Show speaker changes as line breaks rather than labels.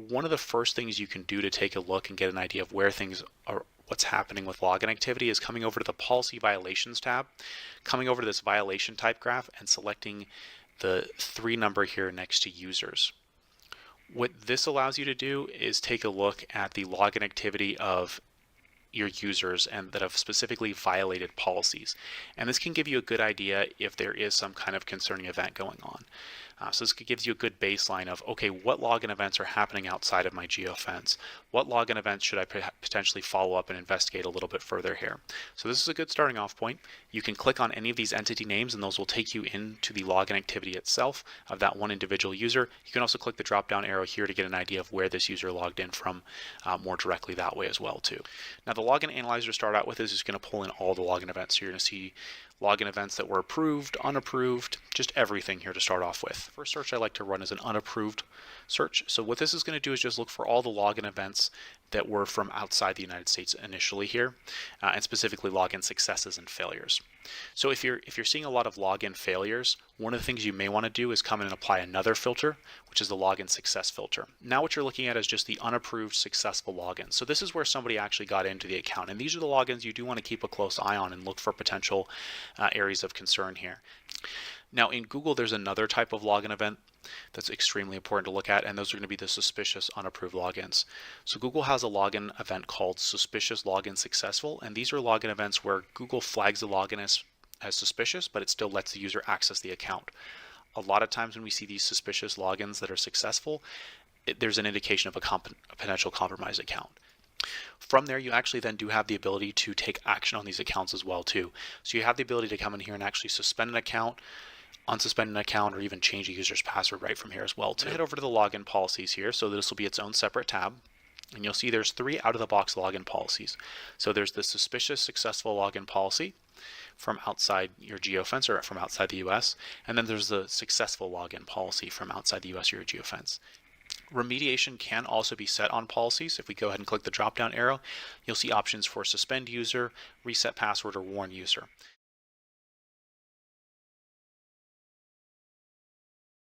one of the first things you can do to take a look and get an idea of where things are, what's happening with login activity, is coming over to the Policy Violations tab, coming over to this violation type graph and selecting the 3 number here next to users. What this allows you to do is take a look at the login activity of your users and that have specifically violated policies. And this can give you a good idea if there is some kind of concerning event going on. So this gives you a good baseline of, okay, what login events are happening outside of my geofence? What login events should I potentially follow up and investigate a little bit further here? So this is a good starting off point. You can click on any of these entity names and those will take you into the login activity itself of that one individual user. You can also click the drop down arrow here to get an idea of where this user logged in from more directly that way as well too. Now the login analyzer to start out with is just going to pull in all the login events. So you're going to see login events that were approved, unapproved, just everything here to start off with. First search I like to run is an unapproved search. So what this is going to do is just look for all the login events that were from outside the United States initially here, and specifically login successes and failures. So if you're seeing a lot of login failures, one of the things you may want to do is come in and apply another filter, which is the login success filter. Now what you're looking at is just the unapproved successful logins. So this is where somebody actually got into the account, and these are the logins you do want to keep a close eye on and look for potential areas of concern here. Now in Google, there's another type of login event that's extremely important to look at, and those are going to be the suspicious unapproved logins. So Google has a login event called suspicious login successful, and these are login events where Google flags the login as suspicious, but it still lets the user access the account. A lot of times when we see these suspicious logins that are successful, there's an indication of a potential compromised account. From there, you actually then do have the ability to take action on these accounts as well too. So you have the ability to come in here and actually suspend an account, unsuspend an account, or even change a user's password right from here as well too. Head over to the login policies here. So this will be its own separate tab. And you'll see there's 3 out-of-the-box login policies. So there's the suspicious successful login policy from outside your geofence or from outside the US. And then there's the successful login policy from outside the US or your geofence. Remediation can also be set on policies. If we go ahead and click the drop-down arrow, you'll see options for suspend user, reset password, or warn user.